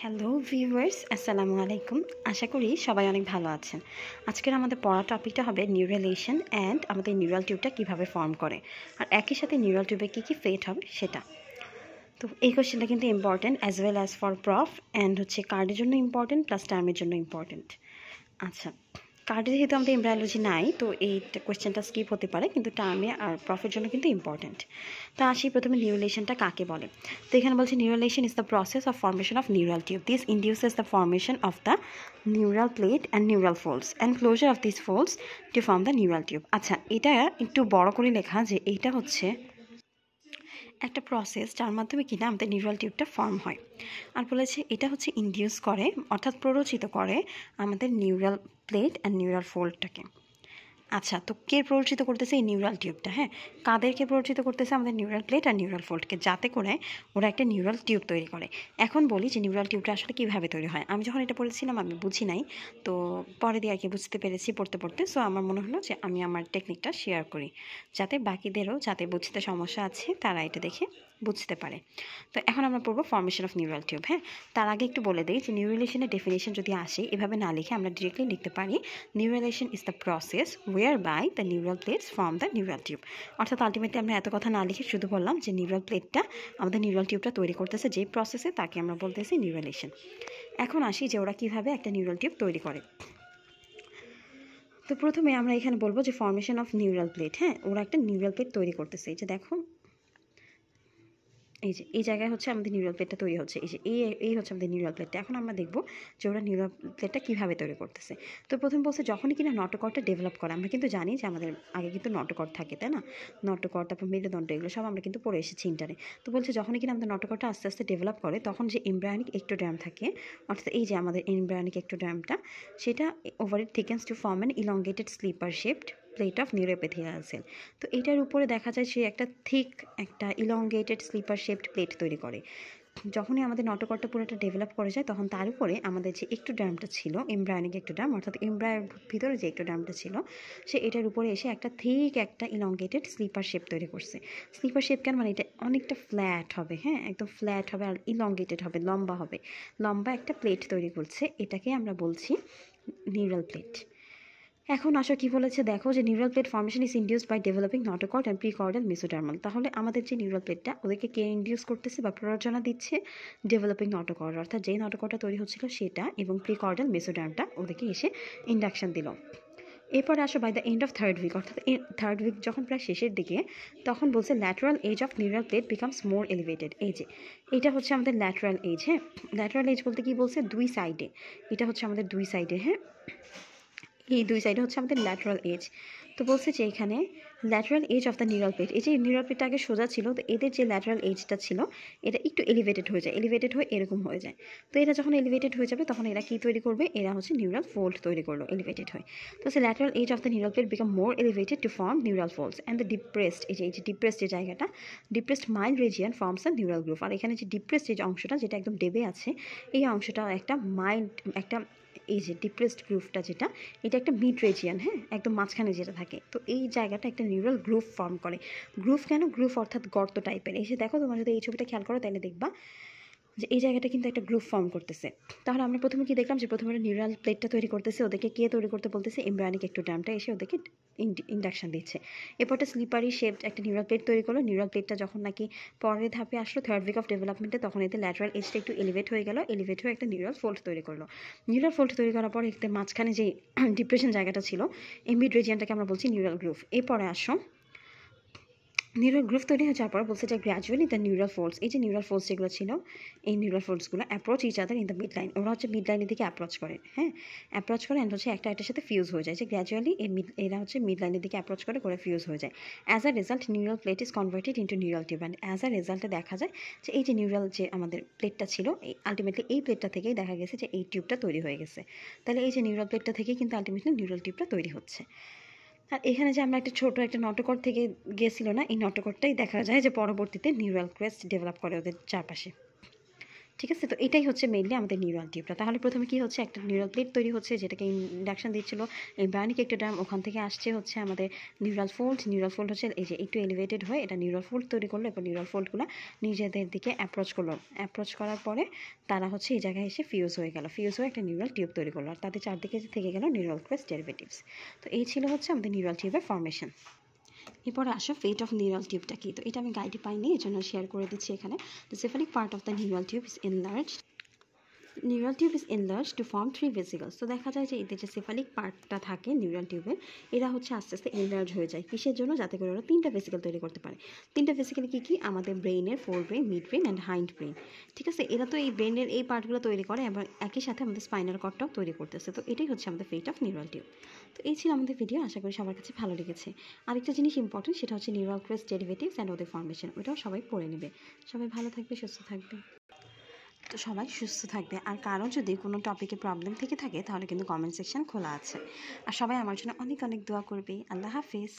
Hello viewers, আসসালামু আলাইকুম। আশা করি সবাই অনেক ভালো আছেন। আজকের আমাদের পড়া টপিকটা হবে নিউরালেশন অ্যান্ড আমাদের নিউরাল টিউবটা কীভাবে ফর্ম করে, আর একই সাথে নিউরাল টিউবে কী কী ফেট হবে সেটা। তো এই কোয়েশ্চেনটা কিন্তু important as well as for proof and হচ্ছে কার্ডের জন্য ইম্পর্টেন্ট প্লাস টার্মের জন্য ইম্পর্টেন্ট। আচ্ছা, কার্ডে যেহেতু আমাদের এমব্রায়োলজি নাই, তো এই কোয়েশ্চেনটা স্কিপ হতে পারে, কিন্তু টার্মে আর প্রফের জন্য কিন্তু ইম্পর্টেন্ট। তো আসি প্রথমে নিউরালেশনটা কাকে বলে। তো এখানে বলছে neurulation is the process of formation of neural tube. This induces the formation of the neural plate and neural folds and closure of this folds to form the neural tube. আচ্ছা, এটা একটু বড় করে লেখা যে এইটা হচ্ছে একটা প্রসেস যার মাধ্যমে কিনা আমাদের নিউরাল টিউবটা ফর্ম হয়। আর বলেছে এটা হচ্ছে ইনডিউস করে, অর্থাৎ প্ররোচিত করে আমাদের নিউরাল প্লেট অ্যান্ড নিউরাল ফোল্ডটাকে। আচ্ছা, তো কে প্ররোচিত করতেছে এই নিউরাল টিউবটা? হ্যাঁ, কাদেরকে প্ররোচিত করতেছে? আমাদের নিউরাল প্লেট আর নিউরাল ফোল্ডকে, যাতে করে ওরা একটা নিউরাল টিউব তৈরি করে। এখন বলি যে নিউরাল টিউবটা আসলে কীভাবে তৈরি হয়। আমি যখন এটা পড়েছিলাম আমি বুঝি নাই, তো পরে দিয়ে আর কি বুঝতে পেরেছি পড়তে পড়তে। সো আমার মনে হলো যে আমি আমার টেকনিকটা শেয়ার করি, যাতে বাকিদেরও যাতে বুঝতে সমস্যা আছে তারা এটা দেখে বুঝতে পারে। তো এখন আমরা পড়বো ফর্মেশন অফ নিউরাল টিউব। হ্যাঁ, তার আগে একটু বলে দিই যে নিউরালেশনের ডেফিনেশন যদি আসে এভাবে না লিখে আমরা ডিরেক্টলি লিখতে পারি neurulation is the process whereby the neural plates form the neural tube. অর্থাৎ আলটিমেটলি আমরা এত কথা না লিখে শুধু বললাম যে নিউরাল প্লেটটা আমাদের নিউরাল টিউবটা তৈরি করতেছে যে প্রসেসে, তাকে আমরা বলতেছি নিউরালেশন। এখন আসি যে ওরা কীভাবে একটা নিউরাল টিউব তৈরি করে। তো প্রথমে আমরা এখানে বলবো যে ফর্মেশন অফ নিউরাল প্লেট। হ্যাঁ, ওরা একটা নিউরাল প্লেট তৈরি করতেছে। এই যে দেখো, এই যে এই জায়গায় হচ্ছে আমাদের নিউরাল প্লেটটা তৈরি হচ্ছে। এই যে এই হচ্ছে আমাদের নিউরাল প্লেটটা। এখন আমরা দেখব যে ওরা নিউরাল প্লেটটা কীভাবে তৈরি করতেছে। তো প্রথম বলছে যখনই কিনা নটোকর্ডটা ডেভেলপ করে, আমরা কিন্তু জানি যে আমাদের আগে কিন্তু নটোকর্ড থাকে, তাই না? নটোকর্ড, তারপর মেরুদণ্ড, এগুলো সব আমরা কিন্তু পড়ে এসেছি ইন্টারে। তো বলছে যখনই কিনা আমাদের নটোকর্ডটা আস্তে আস্তে ডেভেলপ করে, তখন যে এমব্রায়োনিক এক্টোডার্ম থাকে, অর্থাৎ এই যে আমাদের এমব্রায়োনিক এক্টোডার্মটা, সেটা over thickens to form an elongated slipper shaped plate of neuroepithelial cell. তো এটার উপরে দেখা যায় সে একটা থিক একটা ইলংগেটেড স্লিপার শেপড প্লেট তৈরি করে। যখনই আমাদের নটোকর্ডটা পুরোটা ডেভেলপ করে যায়, তখন তার উপরে আমাদের যে এক্টোডার্মটা ছিল, এমব্রায়োনিক এক্টোডার্ম, অর্থাৎ এমব্রায়োর ভিতরে যে এক্টোডার্মটা ছিল, সে এটার উপরে এসে একটা থিক একটা ইলংগেটেড স্লিপার শেপ তৈরি করছে। স্লিপার শেপ কেন? মানে এটা অনেকটা ফ্ল্যাট হবে, হ্যাঁ, একদম ফ্ল্যাট হবে আর ইলংগেটেড হবে, লম্বা হবে, লম্বা একটা প্লেট তৈরি করছে। এটাকে আমরা বলছি নিউরাল প্লেট। এখন আসো কি বলেছে দেখো, যে neural plate formation is induced by developing notochord and prechordal mesodermal. তাহলে আমাদের যে নিউরাল প্লেটটা, ওদেরকে কে ইন্ডিউস করতেছে বা প্ররোচনা দিচ্ছে? ডেভেলপিং নটোকর্ড, অর্থাৎ যেই নটোকর্ডটা তৈরি হচ্ছিল সেটা, এবং প্রিকর্ডাল মেসোডার্মটা ওদেরকে এসে ইন্ডাকশন দিল। এরপরে আসো by the end of third week, অর্থাৎ থার্ড উইক যখন প্রায় শেষের দিকে, তখন বলছে lateral edge of neural plate becomes more elevated. এই যে এটা হচ্ছে আমাদের ল্যাটারাল এজ। হ্যাঁ, ল্যাটারাল এজ বলতে কি বলছে? দুই সাইডে, এটা হচ্ছে আমাদের দুই সাইডে। হ্যাঁ, এই দুই সাইডে হচ্ছে আমাদের ল্যাটারাল এজ। তো বলছে যে এখানে lateral edge of the neural plate, এই যে নিউরাল প্লেটটা আগে সোজা ছিল, তো এদের যে ল্যাটারাল এজটা ছিল এটা একটু এলিভেটেড হয়ে যায়, এলিভেটেড হয়ে এরকম হয়ে যায়। তো এটা যখন এলিভেটেড হয়ে যাবে, তখন এরা কী তৈরি করবে? এরা হচ্ছে নিউরাল ফোল্ড তৈরি করলো এলিভেটেড হয়ে। তো সে lateral edge of the neural plate become more elevated to form neural folds and the depressed, এই যে ডিপ্রেসড যে জায়গাটা, depressed mid region forms a neural groove. আর এখানে যে ডিপ্রেসড যে অংশটা, যেটা একদম ডেবে আছে, এই অংশটা একটা মাইল্ড একটা, এই যে ডিপ্রেসড গ্রুভটা যেটা, এটা একটা মিড রিজিয়ন, হ্যাঁ, একদম মাঝখানে যেটা থাকে। তো এই জায়গাটা একটা নিউরাল গ্রুভ ফর্ম করে। গ্রুভ কেন? গ্রুভ অর্থাৎ গর্ত টাইপের। এই যে দেখো, তোমরা যদি এই ছবিটা খেয়াল করো তাহলে দেখবা যে এই জায়গাটা কিন্তু একটা গ্রুপ ফর্ম করতেছে। তাহলে আমরা প্রথমে কি দেখলাম? যে প্রথমে নিউরাল প্লেটটা তৈরি করতেছে, ওদেরকে কে তৈরি করতে বলতেছে? এমব্রায়োনিক এক্টোডার্মটা এসে ওদেরকে ইন্ডাকশন দিচ্ছে। এরপরটা স্লিপারি শেপড একটা নিউরাল প্লেট তৈরি করলো। নিউরাল প্লেটটা যখন নাকি পরের ধাপে আসলো, থার্ড উইক অফ ডেভেলপমেন্টে, তখন এতে ল্যাটারাল এজটা একটু এলিভেট হয়ে গেল, এলিভেট হয়ে একটা নিউরাল ফোল্ড তৈরি করলো। নিউরাল ফোল্ড তৈরি করার পর এতে মাঝখানে যে ডিপ্রেশন জায়গাটা ছিল, এই মিড রিজিয়নটাকে আমরা বলছি নিউরাল গ্রুভ। এরপরে আসো নিউরাল গ্রুভ তৈরি হয়ে যাওয়ার পর বলছে যে গ্র্যাজুয়ালি দ্য নিউরাল ফোল্ডস, এই যে নিউরাল ফোল্ডস যেগুলো ছিল, এই নিউরাল ফোল্ডসগুলো approach each other in the mid line. ওরা হচ্ছে মিড লাইনের দিকে অ্যাপ্রোচ করে। হ্যাঁ, অ্যাপ্রোচ করে অ্যান্ড হচ্ছে একটা একটার সাথে ফিউজ হয়ে যায়। যে গ্র্যাজুয়ালি এরা হচ্ছে মিড লাইনের দিকে অ্যাপ্রোচ করে করে ফিউজ হয়ে যায়। As a result neural plate is converted into neural tube, and as a রেজাল্টে দেখা যায় যে এই যে নিউরাল যে আমাদের প্লেটটা ছিল, আলটিমেটলি এই প্লেটটা থেকেই দেখা গেছে যে এই টিউবটা তৈরি হয়ে গেছে। তাহলে এই যে নিউরাল প্লেটটা থেকেই কিন্তু আলটিমেটলি নিউরাল টিউবটা তৈরি হচ্ছে। আর এখানে যে আমরা একটা ছোট একটা নটোকর্ড থেকে গেছিল না, এই নটোকর্ডটাই দেখা যায় যে পরবর্তীতে নিউরাল ক্রেস্ট ডেভেলপ করে ওদের চারপাশে। ঠিক আছে? তো এটাই হচ্ছে মেইনলি আমাদের নিউরাল টিউবটা। তাহলে প্রথমে কি হচ্ছে, একটা নিউরাল প্লেট তৈরি হচ্ছে যেটাকে ইন্ডাকশন দিচ্ছিল এমব্রায়োনিক এক্টোডার্ম, ওখান থেকে আসছে হচ্ছে আমাদের নিউরাল ফোল্ড। নিউরাল ফোল্ড হচ্ছে এই যে একটু এলিভেটেড হয়ে এটা নিউরাল ফোল্ড তৈরি করলো, এরপর নিউরাল ফোল্ডগুলো নিজেদের দিকে অ্যাপ্রোচ করলো। অ্যাপ্রোচ করার পরে তারা হচ্ছে এই জায়গায় এসে ফিউজ হয়ে গেল। ফিউজ হয়ে একটা নিউরাল টিউব তৈরি করলো, আর তাদের চারদিকে থেকে গেল নিউরাল ক্রেস্ট ডেরিভেটিভস। তো এই ছিল হচ্ছে আমাদের নিউরাল টিউবের ফর্মেশন। এরপরে আসো ফেট অফ নিউরাল টিউবটা কি। তো এটা আমি গাইডে পাইনি, এই জন্য শেয়ার করে দিচ্ছি এখানে। The cephalic part of the neural tube is enlarged. Neural tube is enlarge to form 3 vesicles. তো দেখা যায় যে এদের যে সেফালিক পার্টটা থাকে নিউরাল টিউবের, এরা হচ্ছে আস্তে আস্তে এনলার্জ হয়ে যায়। কিসের জন্য? যাতে করে ওরা 3টা ভেসিকল তৈরি করতে পারে। 3টা ভেসিকল কী কী? আমাদের ব্রেইনের fore brain, mid brain and hind brain. ঠিক আছে, এরা তো এই ব্রেনের এই পার্টগুলো তৈরি করে, এবং একই সাথে আমাদের স্পাইনাল কর্ডটাও তৈরি করতেছে। তো এটাই হচ্ছে আমাদের ফেট অফ নিউরাল টিউব। তো এই ছিল আমাদের ভিডিও, আশা করি সবার কাছে ভালো লেগেছে। আরেকটা জিনিস ইম্পর্টেন্ট, সেটা হচ্ছে নিউরাল ক্রেস্ট ডেরিভেটিভস অ্যান্ড ওদের ফর্মেশন, ওটাও সবাই পড়ে নেবে। সবাই ভালো থাকবে, সুস্থ থাকবে। তো সবাই সুস্থ থাকবে। আর কারো যদি কোনো টপিকে প্রবলেম থেকে থাকে তাহলে কিন্তু কমেন্ট সেকশন খোলা আছে। আর সবাই আমার জন্য অনেক অনেক দোয়া করবে। আল্লাহ হাফিজ।